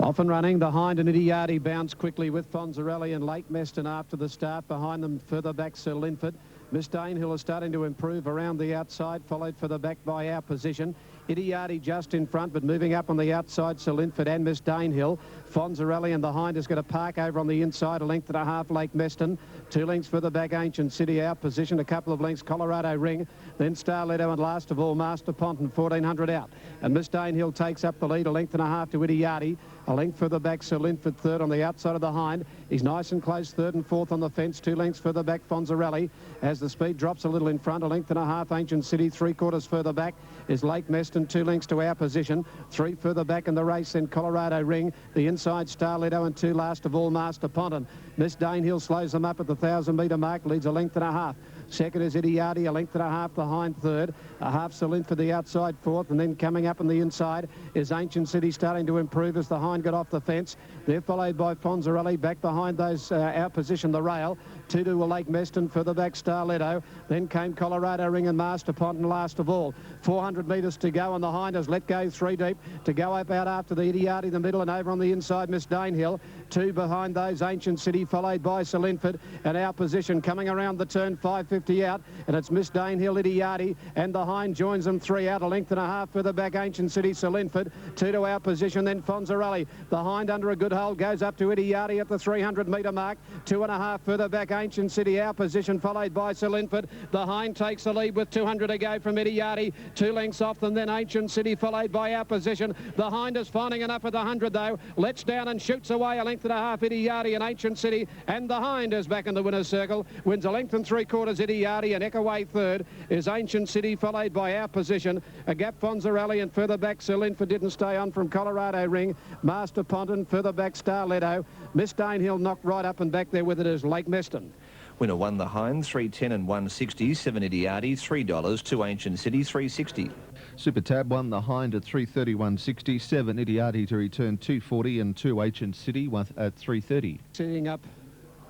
Off and running, the Hind and Idiardi bounce quickly with Fonzarelli and Lake Meston after the start. Behind them, further back, Sir Linford. Miss Danehill is starting to improve around the outside, followed further back by Our Position. Idiardi just in front, but moving up on the outside, Sir Linford and Miss Danehill. Fonzarelli and the Hind is going to park over on the inside, a length and a half, Lake Meston. 2 lengths further back, Ancient City, Our Position. A couple of lengths, Colorado Ring. Then Starletto and last of all, Master Ponton, 1400 out. And Miss Danehill takes up the lead, a length and a half to Idiardi. A length further back, Sir Linford third on the outside of the Hind. He's nice and close, third and fourth on the fence. 2 lengths further back, Fonzarelli. As the speed drops a little in front, a length and a half, Ancient City. 3/4 further back is Lake Meston. 2 lengths to Our Position. 3 further back in the race, then Colorado Ring. The inside, Starletto, and 2 last of all, Master Ponton. Miss Danehill slows them up at the 1,000-metre mark, leads a length and a half. Second is Idiardi, a length and a half, the Hind third. A half Sir Linford the outside fourth, and then coming up on the inside is Ancient City, starting to improve as the Hind got off the fence. They're followed by Fonzarelli, back behind those Out Position, the rail. 2 to Lake Meston, further back Starletto. Then came Colorado Ring and Master Ponton last of all. 400 metres to go, and the Hind has let go 3 deep to go up out after the Idiardi, the middle, and over on the inside, Miss Danehill. 2 behind those, Ancient City, followed by Sir Linford, and Our Position coming around the turn, 550 out, and it's Miss Danehill, Idiardi, and the Hind joins them 3 out, a length and a half further back, Ancient City, Sir Linford. 2 to Our Position, then Fonzarelli. The Hind under a good hold goes up to Idiardi at the 300-metre mark. 2.5 further back, Ancient City, Our Position, followed by Sir Linford. The Hind takes the lead with 200 to go from Idiardi. 2 lengths off them, then Ancient City, followed by Our Position. The Hind is finding enough at the 100 though. Lets down and shoots away, a length and a half, Idiardi and Ancient City, and the Hind is back in the winner's circle. Wins a length and 3/4, Idiardi, and Eckaway third is Ancient City, followed by Our Position. A gap, Fonzarelli, and further back Sir Linford didn't stay on from Colorado Ring. Master Ponton, further back Starletto. Miss Danehill knocked right up and back there with it is Lake Meston. Winner won the Hind, 3.10 and 1.60, 7 Idiardi, $3, 2 Ancient City, 3.60. Super Tab won the Hind at 3.30, 7 Idiardi to return 2.40, and 2 Ancient City at 3.30. Sitting up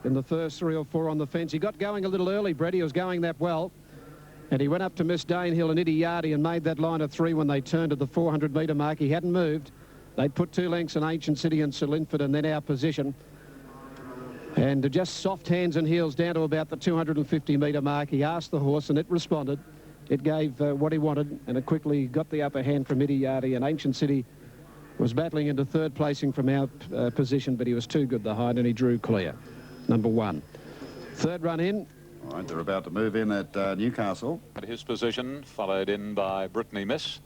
in the first 3 or 4 on the fence. He got going a little early, Brett. He was going that well. And he went up to Miss Danehill and Idiardi and made that line of 3 when they turned at the 400-metre mark. He hadn't moved. They'd put 2 lengths in Ancient City and Sir Linford, and then Our Position. And just soft hands and heels down to about the 250-metre mark. He asked the horse, and it responded. It gave what he wanted, and it quickly got the upper hand from Idiardi, and Ancient City was battling into third placing from Our Position, but he was too good, the Hind, and he drew clear. Number 1. Third run in. All right, they're about to move in at Newcastle. At his position, followed in by Brittany Miss.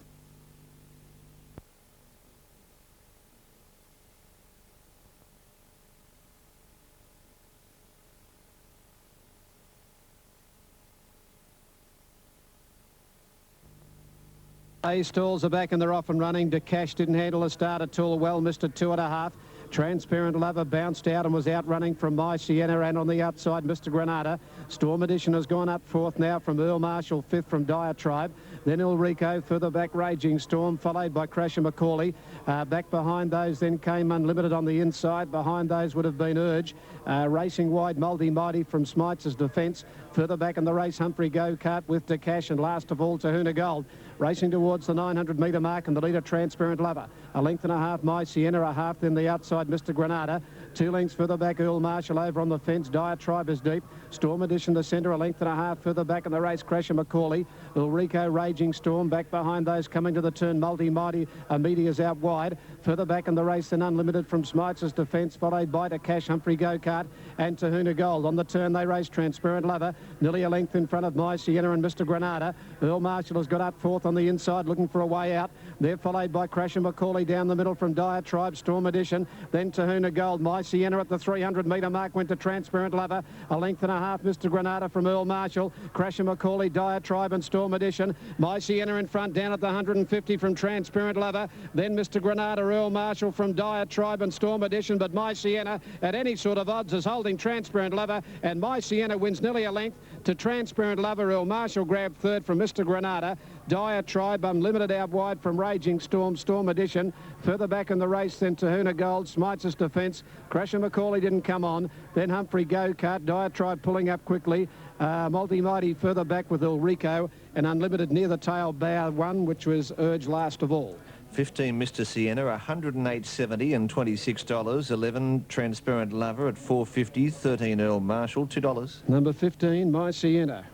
Stalls are back and they're off and running. DeCash didn't handle the start at all well, missed at 2.5. Transparent Lover bounced out and was out running from My Sienna, and on the outside, Mr. Granada. Storm Edition has gone up 4th now from Earl Marshall, 5th from Diatribe. Then Ulrico, further back Raging Storm, followed by Crasher Macaulay. Back behind those then came Unlimited on the inside. Behind those would have been Urge. Racing wide, Mighty from Smites' defence. Further back in the race, Humphrey Go-Kart with DeCash, and last of all, Tahuna Gold. Racing towards the 900-metre mark, and the leader, Transparent Lover. A length and a half, My Sienna, a half, then the outside, Mr. Granada. 2 lengths further back, Earl Marshall over on the fence. Diatribe is deep. Storm Edition, the centre, a length and a half further back in the race, Crasher Macaulay. Ulrico, Raging Storm, back behind those coming to the turn, Mighty, Media's out wide. Further back in the race, then Unlimited from Smites' defence, followed by DeCash, Humphrey Go-Kart, and Tahuna Gold. On the turn, they race Transparent Lover, nearly a length in front of My Sienna and Mr. Granada. Earl Marshall has got up 4th on the inside, looking for a way out. They're followed by Crasher Macaulay down the middle from Diatribe, Storm Edition, then Tahuna Gold. My Sienna at the 300-metre mark went to Transparent Lover. A length and a half, Mr. Granada from Earl Marshall. Crasher Macaulay, Diatribe and Storm Edition. My Sienna in front, down at the 150 from Transparent Lover. Then Mr. Granada, Earl Marshall from Diatribe and Storm Edition. But My Sienna, at any sort of odds, is holding Transparent Lover. And My Sienna wins nearly a length to Transparent Lover. Earl Marshall grabbed third from Mr. Granada. Diatribe, Unlimited out wide from Raging Storm, Storm Edition. Further back in the race, then Tahuna Gold, Smites' defence. Crasher Macaulay didn't come on. Then Humphrey Go-Kart, Diatribe pulling up quickly. Mighty further back with Ulrico, and Unlimited near the tail, bar 1, which was Urge last of all. 15 Mr. Sienna, 108.70 and $26. 11 Transparent Lover at $4.50. 13 Earl Marshall, $2. Number 15, My Sienna.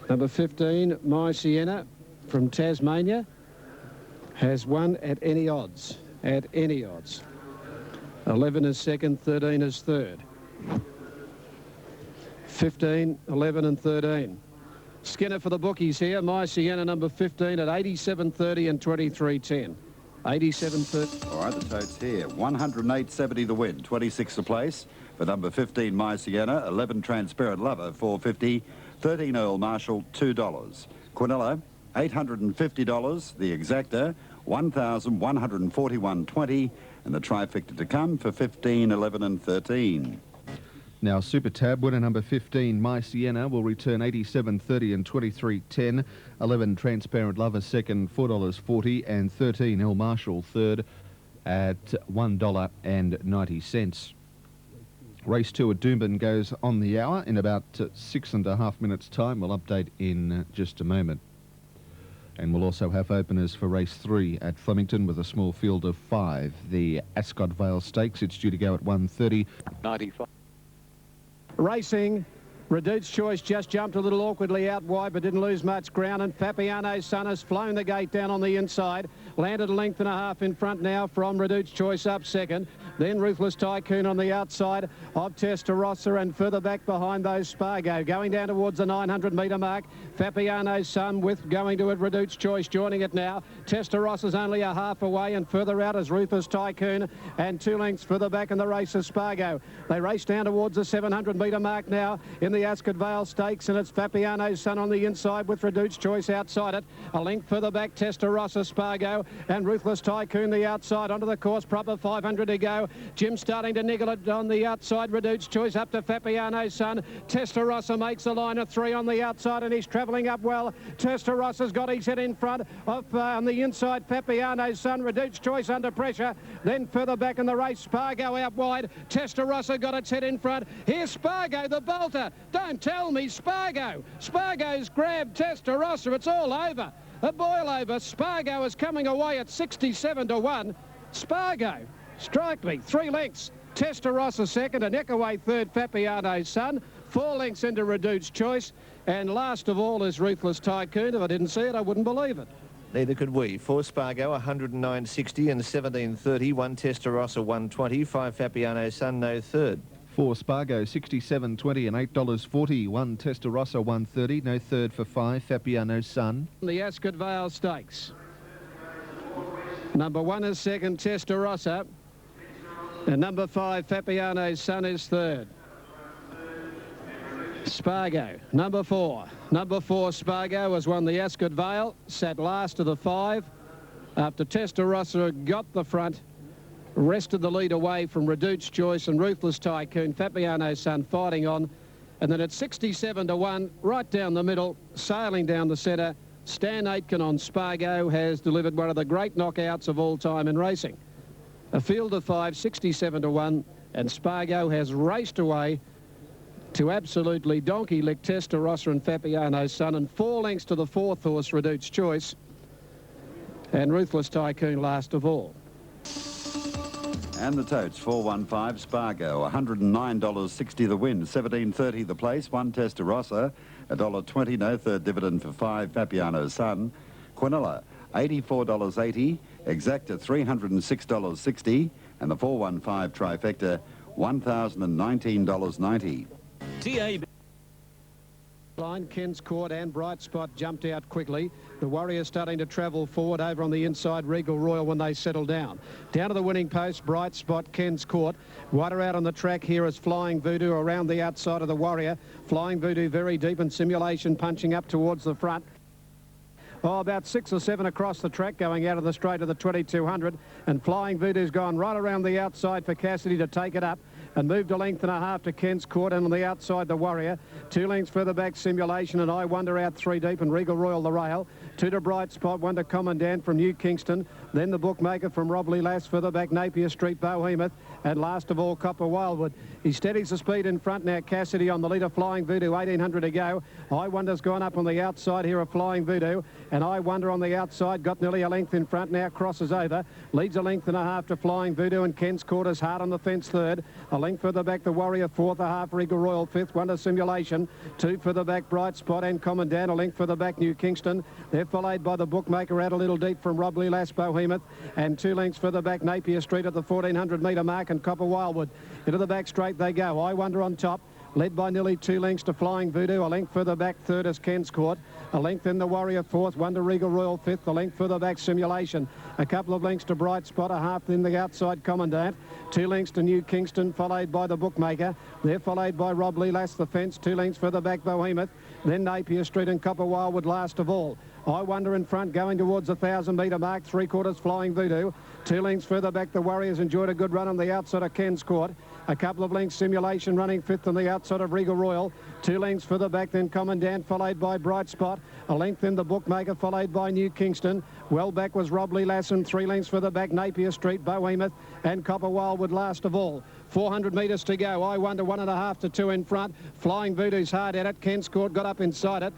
Number 15, My Sienna from Tasmania has won at any odds. At any odds. 11 is second, 13 is third. 15, 11 and 13. Skinner for the bookies here. My Sienna, number 15 at 87.30 and 23.10. 87.30. All right, the totes here. 108.70 the win, 26 the place. For number 15, My Sienna, 11 Transparent Lover, $4.50. 13 Earl Marshall, $2. Quinella, $850. The Exacta, $1,141.20. And the trifecta to come for 15, 11 and 13. Now, Super Tab winner number 15, My Sienna, will return 87.30 and 23.10. 11 Transparent Lover second, $4.40, and 13 Earl Marshall third at $1.90. Race 2 at Doomben goes on the hour in about 6.5 minutes' time. We'll update in just a moment. And we'll also have openers for race 3 at Flemington with a small field of 5. The Ascot Vale Stakes, it's due to go at 1:30. 95. Racing. Reduced Choice just jumped a little awkwardly out wide but didn't lose much ground, and Fabiano's Son has flown the gate down on the inside, landed a length and a half in front now from Reduced Choice up second, then Ruthless Tycoon on the outside of Testarossa, and further back behind those Spargo going down towards the 900 metre mark. Fabiano's Son with going to it, Reduced Choice joining it now. Testarossa's only a half away, and further out is Ruthless Tycoon, and 2 lengths further back in the race is Spargo. They race down towards the 700 metre mark now in the Ascot Vale Stakes, and it's Fabiano's Son on the inside with Reduced Choice outside it. A length further back, Testarossa, Spargo, and Ruthless Tycoon the outside onto the course proper. 500 to go. Jim starting to niggle it on the outside. Reduced Choice up to Fabiano's Son. Testarossa makes a line of 3 on the outside, and he's travelling up well. Testarossa's got his head in front of on the inside. Fabiano's Son. Reduced Choice under pressure. Then further back in the race, Spargo out wide. Testarossa got its head in front. Here's Spargo, the bolter. Don't tell me Spargo. Spargo's grabbed Testarossa. It's all over. A boil over. Spargo is coming away at 67 to 1. Spargo, strike me, 3 lengths. Testarossa second, a neck away third, Fabiano's Son. 4 lengths into Reduced Choice. And last of all is Ruthless Tycoon. If I didn't see it, I wouldn't believe it. Neither could we. 4 Spargo, 109.60 and 17.30. 1 Testarossa, 120. 5 Fabiano's Son, no third. 4 Spargo, 67.20 and $8.40. 1 Testarossa, 130. No third for 5 Fabiano's Son. The Ascot Vale Stakes. Number 1 is second, Testarossa. And number 5, Fabiano's Son, is third. Spargo, number 4. Number 4, Spargo, has won the Ascot Vale. Sat last of the 5 after Testarossa got the front. Rested the lead away from Reduced Choice and Ruthless Tycoon. Fabiano's Son fighting on. And then at 67 to 1, right down the middle, sailing down the centre, Stan Aitken on Spargo has delivered one of the great knockouts of all time in racing. A field of 5, 67 to 1, and Spargo has raced away to absolutely donkey-lick Testarossa and Fabiano's Son, and 4 lengths to the 4th horse, Reduced Choice, and Ruthless Tycoon last of all. And the totes, 415 Spargo, $109.60 the win, 17.30 the place. 1 Testarossa, $1.20, no third dividend for 5 Fabiano's Son. Quinella, $84.80, Exacta $306.60, and the 415 trifecta, $1,019.90. TAB. Line, Ken's Court and Bright Spot jumped out quickly. The Warrior starting to travel forward over on the inside, Regal Royal when they settle down. Down to the winning post, Bright Spot, Ken's Court. Wider out on the track here is Flying Voodoo around the outside of the Warrior. Flying Voodoo very deep in simulation, punching up towards the front. Oh, about 6 or 7 across the track going out of the straight of the 2200, and Flying Voodoo's gone right around the outside for Cassidy to take it up and moved a length and a half to Ken's Court, and on the outside the Warrior. 2 lengths further back, Simulation and I Wonder out 3 deep, and Regal Royal the rail. two to Bright Spot, one to Commandant from New Kingston, then the Bookmaker from Robley Lass, further back Napier Street, Bohemoth, and last of all Copper Wildwood. He steadies the speed in front now. Cassidy on the leader, Flying Voodoo, 1800 to go. I Wonder's gone up on the outside here of Flying Voodoo, and I Wonder on the outside got nearly a length in front, now crosses over, leads a length and a half to Flying Voodoo, and Ken's Quarters hard on the fence third. A length further back the Warrior fourth, a half Regal Royal fifth, Wonder Simulation, two further back Bright Spot and Commandant, a length further back New Kingston. They're followed by the Bookmaker out a little deep from Robley Lass, Bohemoth, and 2 lengths further back Napier Street at the 1400 metre mark, and Copper Wildwood. Into the back straight they go. I Wonder on top, led by nearly 2 lengths to Flying Voodoo. A length further back third is Ken's Court. A length in the Warrior fourth, Wonder Regal Royal fifth. A length further back Simulation. A couple of lengths to Bright Spot, a half in the outside Commandant. 2 lengths to New Kingston, followed by the Bookmaker. They're followed by Robley Lass, the fence. 2 lengths further back Bohemoth. Then Napier Street and Copper Wildwood last of all. I Wonder in front, going towards the 1,000 metre mark, 3/4 Flying Voodoo. 2 lengths further back, the Warriors enjoyed a good run on the outside of Ken's Court. A couple of lengths Simulation running fifth on the outside of Regal Royal. 2 lengths further back, then Commandant, followed by Bright Spot. A length in the Bookmaker, followed by New Kingston. Well back was Robley Lass, and 3 lengths further back Napier Street, Bohemoth, and Copper Wildwood last of all. 400 metres to go. I Wonder 1.5 to 2 in front. Flying Voodoo's hard at it. Ken's Court got up inside it.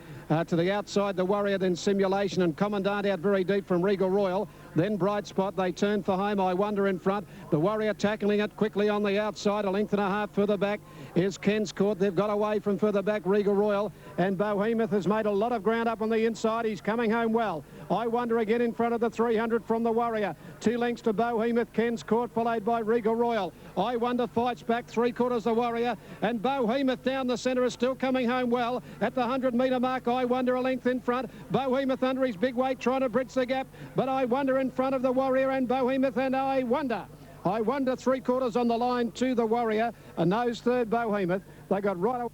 To the outside, the Warrior, then Simulation, and Commandant out very deep from Regal Royal. Then Bright Spot, they turn for home. I Wonder in front. The Warrior tackling it quickly on the outside. A length and a half further back is Ken's Court. They've got away from further back Regal Royal, and Bohemoth has made a lot of ground up on the inside. He's coming home well. I Wonder again in front of the 300 from the Warrior. 2 lengths to Bohemoth, Ken's Court, followed by Regal Royal. I Wonder fights back, 3/4 the Warrior, and Bohemoth down the centre is still coming home well. At the 100 metre mark, I Wonder a length in front. Bohemoth under his big weight trying to bridge the gap, but I Wonder in front of the Warrior and Bohemoth, and I Wonder 3/4 on the line to the Warrior, a nose third Bohemoth. They got right away.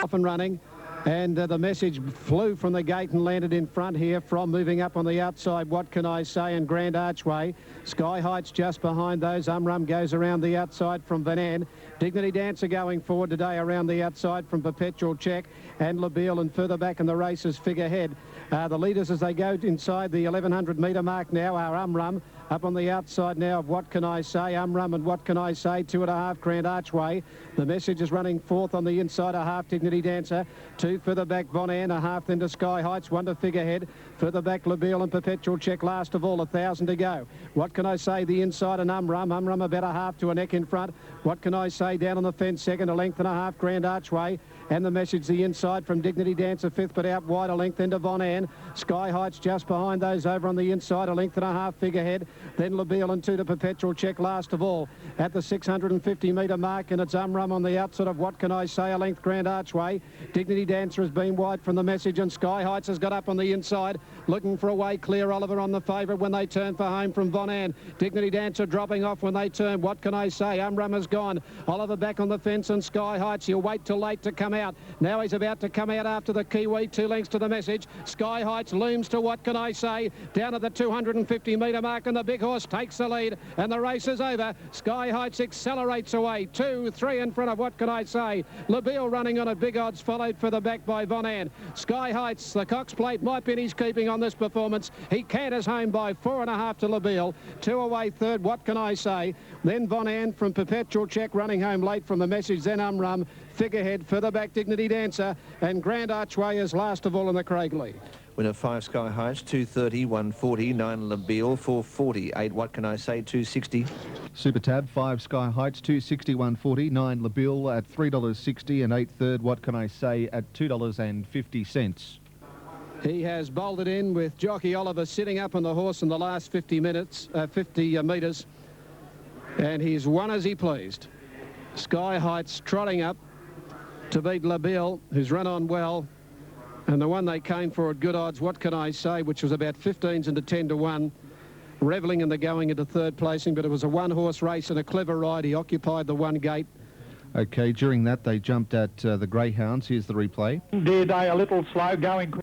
Off and running, and the message flew from the gate and landed in front here from moving up on the outside. What Can I Say, and Grand Archway. Sky Heights just behind those. Umrum goes around the outside from Van Ann. Dignity Dancer going forward today around the outside from Perpetual Check and Labille, and further back in the races Figurehead. The leaders as they go inside the 1100 metre mark now are Umrum. Up on the outside now of What Can I Say, Umrum and What Can I Say, 2.5 Grand Archway. The message is running fourth on the inside, a half Dignity Dancer. 2 further back Von Ann, a half then to Sky Heights, 1 to Figurehead. Further back Labille and Perpetual Check last of all, 1,000 to go. What Can I Say, the inside, and Umrum about a half to a neck in front. What Can I Say down on the fence second, a length and a half Grand Archway. And the message the inside from Dignity Dancer fifth, but out wide, a length into Von Ann. Sky Heights just behind those over on the inside, a length and a half Figurehead. Then Labille and 2 to Perpetual Check last of all. At the 650 metre mark, and it's Umrum on the outside of What Can I Say, a length Grand Archway. Dignity Dancer has been wide from the message, and Sky Heights has got up on the inside, looking for a way clear. Oliver on the favourite when they turn for home from Von Ann. Dignity Dancer dropping off when they turn. What Can I Say? Umrum has gone. Oliver back on the fence, and Sky Heights, he'll wait till late to come out. Now he's about to come out after the Kiwi, 2 lengths to the message. Sky Heights looms to What Can I Say, down at the 250 metre mark, and the big horse takes the lead, and the race is over. Sky Heights accelerates away, 2, 3 in front of What Can I Say. Labille running on at big odds, followed further back by Von Ann. Sky Heights, the Cox plate might be in his keeping on this performance. He canters home by 4.5 to Labille. 2 away third, What Can I Say. Then Von Ann from Perpetual Check running home late from the message, then Umrum. Figurehead, further back Dignity Dancer, and Grand Archway is last of all in the Craiglee. Winner 5 Sky Heights, 230, 140, 9 Labille, 440, 8 What Can I Say, 260. Super Tab, 5 Sky Heights, 260, 140, 9 Labille at $3.60, and 8 third What Can I Say at $2.50. He has bolted in with jockey Oliver sitting up on the horse in the last 50 metres, 50 metres, and he's won as he pleased. Sky Heights trotting up to beat Labille, who's run on well, And the one they came for at good odds, what can I say, which was about 15s into 10 to 1, revelling in the going into third placing, but it was a one-horse race and a clever ride. He occupied the one gate. Okay, during that they jumped at the Greyhounds. Here's the replay. Dear Day, a little slow going.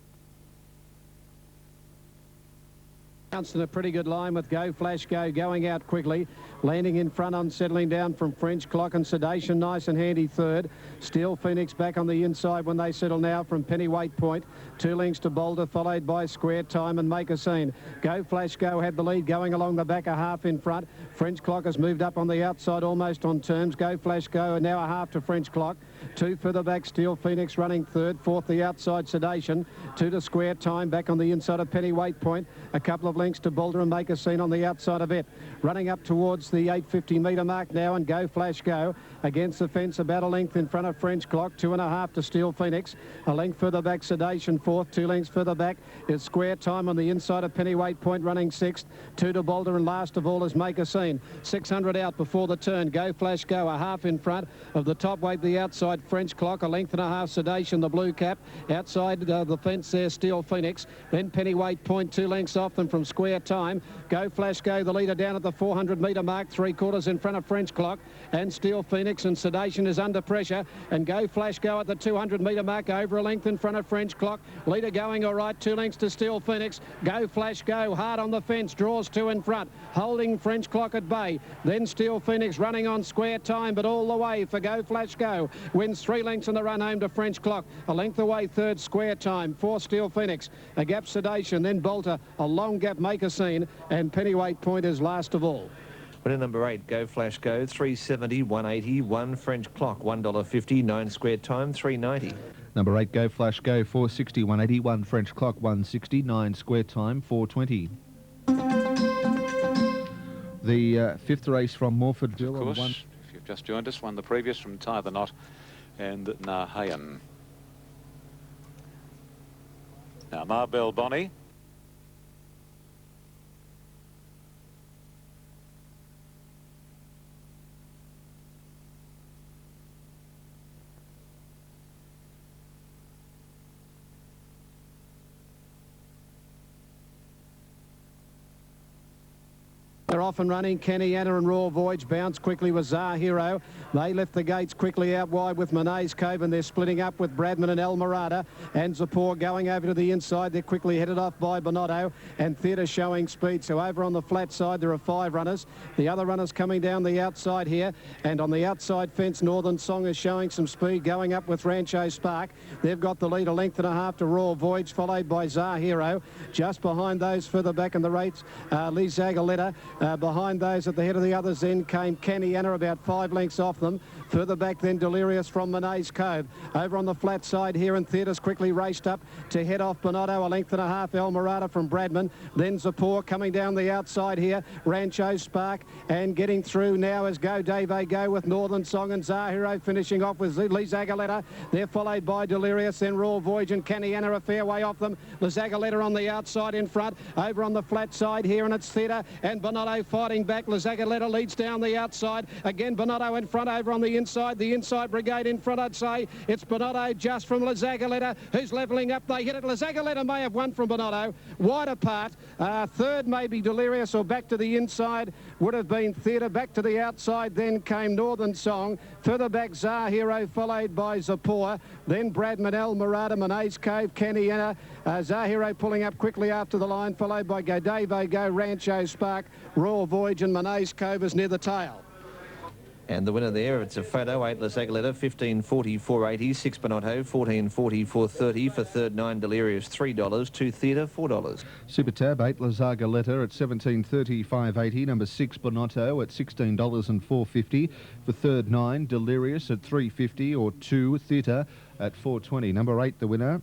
Bounced in a pretty good line with Go Flash Go going out quickly, landing in front on settling down from French Clock and Sedation, nice and handy third. Steel Phoenix back on the inside when they settle now from Pennyweight Point. 2 lengths to Boulder, followed by Square Time and Make a Scene. Go Flash Go had the lead going along the back, a half in front. French Clock has moved up on the outside almost on terms. Go Flash Go and now a half to French Clock. 2 further back, Steel Phoenix running third. 4th, the outside Sedation. 2 to Square Time back on the inside of Pennyweight Point. A couple of lengths to Boulder and Make a Scene on the outside of it. Running up towards the 850 metre mark now, and Go Flash Go against the fence, about a length in front of French Clock. 2.5 to Steel Phoenix. A length further back, Sedation 4th. 2 lengths further back is Square Time on the inside of Pennyweight Point running 6th. 2 to Boulder, and last of all is Make a Scene. 600 out before the turn. Go Flash Go a half in front of the top weight, the outside French Clock. A length and a half Sedation, the blue cap. Outside the fence there, Steel Phoenix. Then Pennyweight Point 2 lengths off them from Square Time. Go Flash Go, the leader down at the 400 metre mark, 3/4 in front of French Clock, and Steel Phoenix, and Sedation is under pressure, and Go Flash Go at the 200 metre mark, over a length in front of French Clock. Leader going all right, 2 lengths to Steel Phoenix. Go Flash Go hard on the fence, draws 2 in front, holding French Clock at bay. Then Steel Phoenix running on Square Time, but all the way for Go Flash Go. Wins 3 lengths in the run home to French Clock. A length away third, Square Time. 4 Steel Phoenix. A gap Sedation, then Bolter. A long gap Make a Scene, and Pennyweight Point is last of all. Winner number 8, Go Flash Go, 370, 180, 1 French Clock, $1.50, 9 Square Time, 390. Number 8, Go Flash Go, 460, 180, 1 French Clock, 160, 9 Square Time, 420. The 5th race from Morfordville. Of course, if you've just joined us, won the previous from Tie the Knot and Nahayan. Now Marbell Bonnie. They're off and running. Kenny Anna and Raw Voyage bounce quickly with Zar Hero. They left the gates quickly out wide with Monet's Cove, and they're splitting up with Bradman and El Morada. And Zapor going over to the inside. They're quickly headed off by Bonotto, and Theatre showing speed. So over on the flat side, there are 5 runners. The other runners coming down the outside here. And on the outside fence, Northern Song is showing some speed going up with Rancho Spark. They've got the lead, a length and a half to Raw Voyage, followed by Zar Hero. Just behind those further back in the rates, Lee Zagaletta. Behind those at the head of the others then came Kenny Anna, about 5 lengths off them. Further back then Delirious from Monet's Cove. Over on the flat side here, and Theatre's quickly raced up to head off Bonotto, a length and a half El Morada from Bradman. Then Zapor coming down the outside here, Rancho Spark, and getting through now is Go Dave Go with Northern Song and Zahiro finishing off with Lee Zagaletta. They're followed by Delirious, then Raw Voyage and Kenny Anna a fair way off them. Zagaletta on the outside in front. Over on the flat side here, and it's Theatre and Bonotto fighting back. Zagaletta leads down the outside. Again, Bonotto in front over on the inside. The inside brigade in front, I'd say. It's Bonotto just from Zagaletta, who's levelling up. They hit it. Zagaletta may have won from Bonotto. Wide apart. Third maybe Delirious, or back to the inside would have been Theatre. Back to the outside then came Northern Song. Further back Zar Hero, followed by Zapor. Then Bradman, El Morada, Monet's Cove, Kenny Anna. Zar Hero pulling up quickly after the line, followed by Go Dave Go, Rancho Spark, Raw Voyage and Monet's Cove is near the tail. And the winner there, it's a photo, 8 Zagaletta, 15.40, 480, 6 Bonotto, 14.40, 430 for third, 9 Delirious, $3, 2 Theatre, $4. Super Tab, 8 Zagaletta at 17.30, 580. Number 6 Bonotto at $16 and 450 for third, 9 Delirious at 350, or 2 Theatre at 420. Number 8, the winner.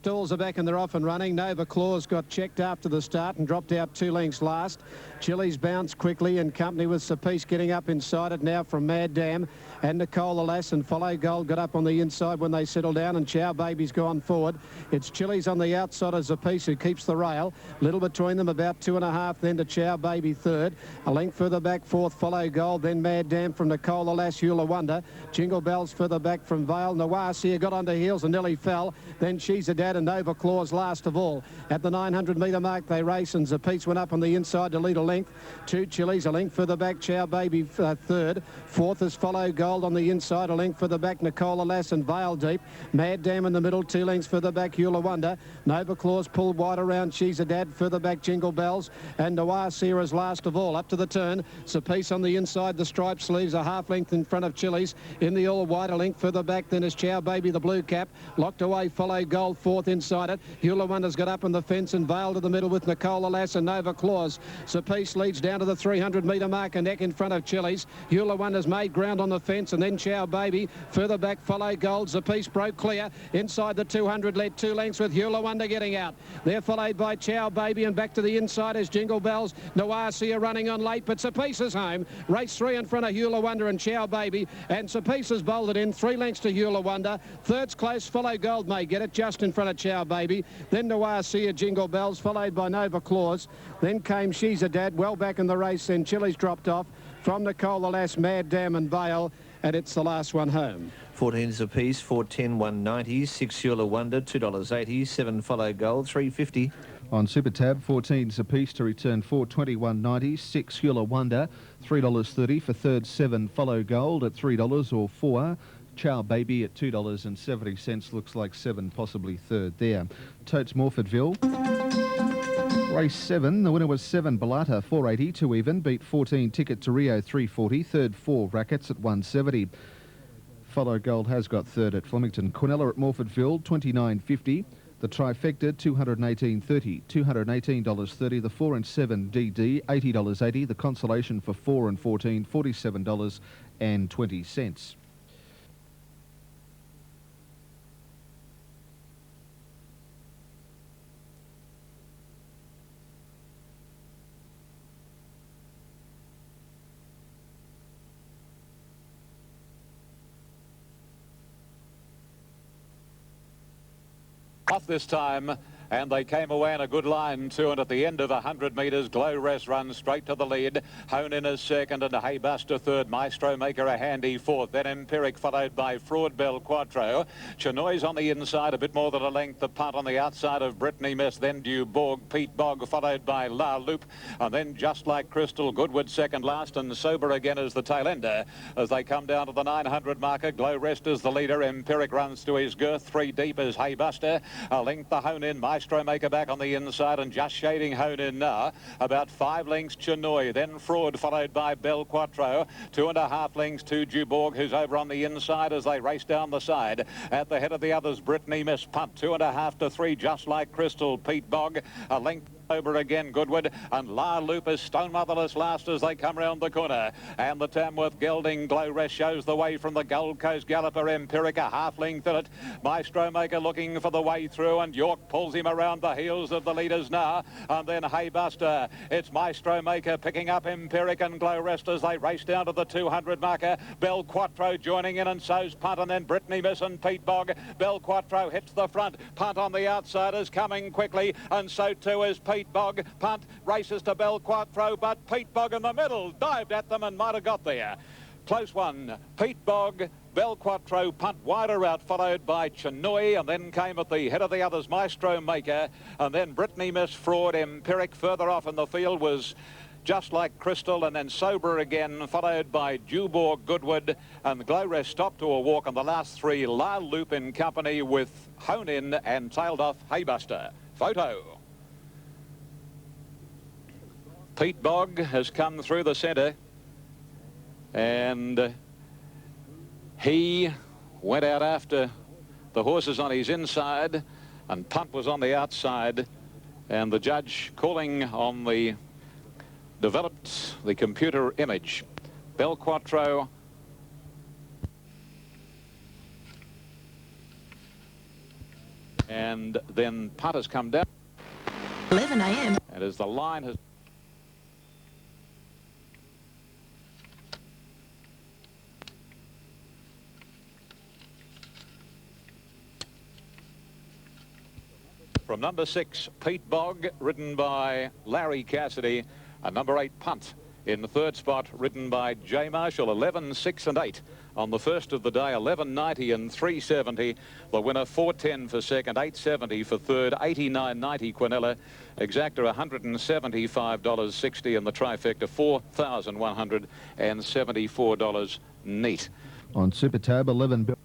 stalls are back and they're off and running. Nova Claus got checked after the start and dropped out 2 lengths last. Chili's bounced quickly in company with Sept getting up inside it now from Mad Dam and Nicole Alas, and Follow Gold got up on the inside when they settle down, and Chow Baby's gone forward. It's Chili's on the outside of Sept who keeps the rail. Little between them, about 2.5 then to Chow Baby third. A length further back fourth, Follow Gold, then Mad Dam from Nicole Alas, Hula Wonder. Jingle Bells further back from Vale. Nawasi got onto heels and nearly fell. Then She's a Dad and Nova Claus last of all. At the 900 metre mark they race, and Sept went up on the inside to lead a length. 2 Chili's, a length further back, Chow Baby third. Fourth is Follow Gold on the inside, a length further back, Nicole Alas and Vale deep. Mad Dam in the middle, 2 lengths further back, Hula Wonder. Nova Claus pulled wide around, She's a Dad, further back, Jingle Bells. And Nawasi is last of all. Up to the turn, Sept on the inside, the stripe sleeves, a half length in front of Chili's. In the all white, a length further back, then is Chow Baby, the blue cap. Locked away, Follow Gold, fourth inside it. Hula Wonder's got up on the fence and Vale to the middle with Nicole Alas and Nova Claus. Sept leads down to the 300 metre mark, a neck in front of Chili's. Hula Wonder's made ground on the fence, and then Chow Baby. Further back, Follow Gold. Sept broke clear. Inside the 200, led 2 lengths with Hula Wonder getting out. They're followed by Chow Baby, and back to the inside is Jingle Bells. Nawasi are running on late, but Sept is home. Race 3 in front of Hula Wonder and Chow Baby, and Sept has bowled it in 3 lengths to Hula Wonder. Third's close, Follow Gold may get it just in front of Chow Baby. Then Nawasi, Jingle Bells, followed by Nova Claus. Then came She's a Dad, well back in the race. Then Chili's dropped off from Nicole Alas, Mad Dam and Vale, and it's the last one home. 14s apiece, 4.10, 1.90, 6 Hula Wonder, $2.80, 7 Follow Gold, $3.50. On Super Tab, 14s apiece to return 4.20, 1.90, 6 Hula Wonder, $3.30 for third, 7 Follow Gold at $3 or 4. Chow Baby at $2.70, looks like 7, possibly third there. Totes Morfordville. Race 7, the winner was 7 Balata, 4.80, 2 even, beat 14 Ticket to Rio, 3.40, third 4 Rackets at 1.70. Follow Gold has got third at Flemington. Quinella at Morfordville, 29.50. The trifecta, $218.30, $218.30. The 4 and 7 DD, $80.80. The consolation for 4 and 14, $47.20. Off this time, and they came away in a good line too, and at the end of 100 metres, Glow Rest runs straight to the lead. Hone In is second, and Haybuster third. Maestro Maker a handy fourth. Then Empiric followed by Fraud Bell Quattro. Chinoy's on the inside, a bit more than a length. The punt on the outside of Brittany Miss. Then Duborg, Pete Bog followed by La Loop, and then Just Like Crystal, Goodwood second last, and Sober Again is the tail ender. As they come down to the 900 marker, Glow Rest is the leader. Empiric runs to his girth. 3 deep is Haybuster. A length the Hone In. Maestro Maker back on the inside and just shading Hone In now. About 5 lengths Chinoy, then Fraud followed by Bell Quattro. 2.5 lengths to Duborg, who's over on the inside as they race down the side. At the head of the others, Brittany Miss punt. 2.5 to 3, Just Like Crystal, Pete Bog. A length over again, Goodwood, and La Loop is stone motherless last as they come round the corner. And the Tamworth Gelding Glow Rest shows the way from the Gold Coast Galloper. Empiric a half length in it. Maestro Maker looking for the way through, and York pulls him around the heels of the leaders now. And then Haybuster. It's Maestro Maker picking up Empiric and Glow Rest as they race down to the 200 marker. Bell Quattro joining in, and so's Punt, and then Brittany Miss and Pete Bog. Bell Quattro hits the front. Punt on the outside is coming quickly, and so too is Pete Bog. Punt races to Bell Quattro, but Pete Bog in the middle dived at them and might have got there. Close one. Pete Bog, Bell Quattro, punt wider out, followed by Chinoy, and then came at the head of the others Maestro Maker, and then Brittany Miss, Fraud, Empiric. Further off in the field was Just Like Crystal, and then Sober Again, followed by Duborg, Goodwood, and Glow Rest stopped to a walk on the last 3. La Loop in company with Hone In and tailed off Haybuster. Photo. Pete Bog has come through the centre, and he went out after the horses on his inside, and Punt was on the outside, and the judge calling on the developed the computer image. Bell Quattro And then punt has come down. 11 a.m. And as the line has... From number 6, Pete Bogg, ridden by Larry Cassidy, and number 8, Punt, in the third spot, ridden by J. Marshall, 11, 6 and 8. On the first of the day, 11.90 and 3.70. The winner, 4.10 for second, 8.70 for third, 89.90 Quinella. Exacta, $175.60, and the trifecta, $4,174 neat. On Super Tab, 11...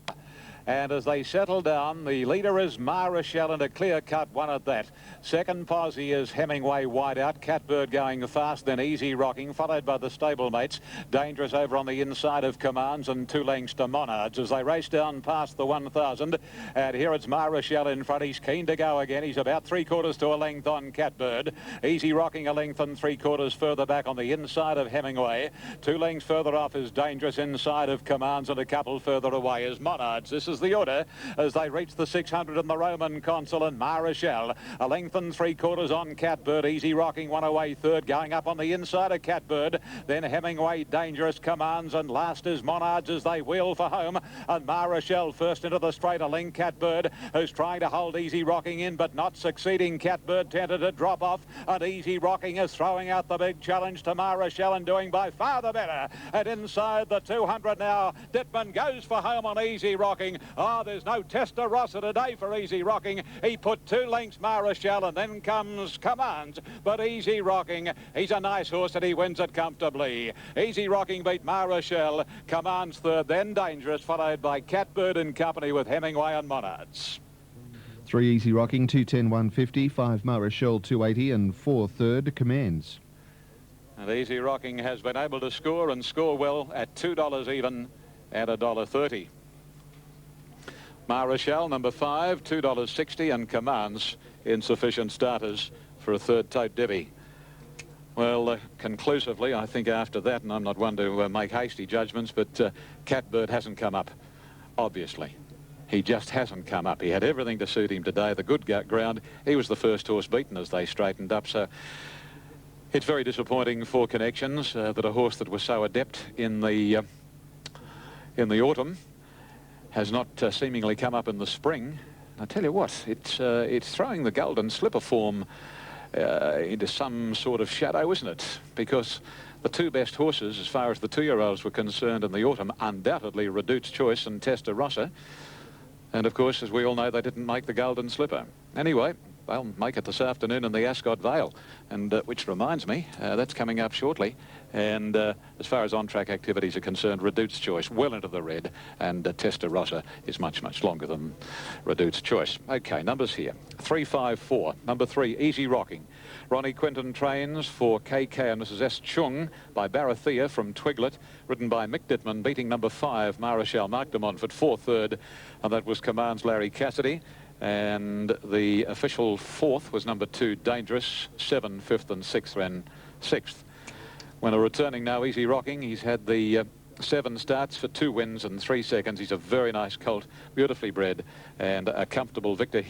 And as they settle down, the leader is Rochelle, and a clear-cut one at that. Second posse is Hemingway wide out. Catbird going fast, then Easy Rocking, followed by the stablemates. Dangerous over on the inside of Commands, and 2 lengths to Monards as they race down past the 1,000. And here it's Rochelle in front. He's keen to go again. He's about 3/4 to a length on Catbird. Easy Rocking a length and 3/4 further back on the inside of Hemingway. 2 lengths further off is Dangerous inside of Commands, and a couple further away is Monards. This is the order as they reach the 600 in the Roman Consul, and Rochelle a length and 3/4 on Catbird. Easy Rocking one away third, going up on the inside of Catbird, then Hemingway, Dangerous, Commands, and last is Monards as they wheel for home. And Rochelle first into the straight, a length Catbird, who's trying to hold Easy Rocking in but not succeeding. Catbird tempted to drop off, and Easy Rocking is throwing out the big challenge to Rochelle and doing by far the better. And inside the 200 now, Dittman goes for home on Easy Rocking. Oh, there's no Testarossa today for Easy Rocking. He put 2 lengths Rochelle, and then comes Commands. But Easy Rocking, he's a nice horse and he wins it comfortably. Easy Rocking beat Rochelle, Commands third, then Dangerous, followed by Catbird in company with Hemingway and Monards. 3 Easy Rocking, 210, 150, 5 Rochelle, 280, and 4 third Commands. And Easy Rocking has been able to score and score well at $2 even and $1.30. Rochelle, number 5, $2.60, and Commands insufficient starters for a third tote Debbie. Well, conclusively, I think after that, and I'm not one to make hasty judgments, but Catbird hasn't come up, obviously. He just hasn't come up. He had everything to suit him today. The good ground, he was the first horse beaten as they straightened up, so it's very disappointing for Connections that a horse that was so adept in the autumn has not seemingly come up in the spring. I tell you what, it's throwing the Golden Slipper form into some sort of shadow, isn't it? Because the 2 best horses, as far as the 2-year-olds were concerned in the autumn, undoubtedly Redute's Choice and Testarossa. And of course, as we all know, they didn't make the Golden Slipper. Anyway, they'll make it this afternoon in the Ascot Vale, and which reminds me, that's coming up shortly. And as far as on-track activities are concerned, Redute's Choice well into the red, and Testarossa is much, much longer than Redute's Choice. Okay, numbers here. 354, number 3, Easy Rocking. Ronnie Quinton trains for KK and Mrs. S. Chung by Barathea from Twiglet, ridden by Mick Dittman, beating number 5, Rochelle, Mark de Montfort, 4 third, and that was Commands Larry Cassidy. And the official 4th was number 2, Dangerous, 7, 5th and 6th ran 6th. When returning now, Easy Rocking, he's had the 7 starts for 2 wins and 3 seconds. He's a very nice colt, beautifully bred, and a comfortable victor.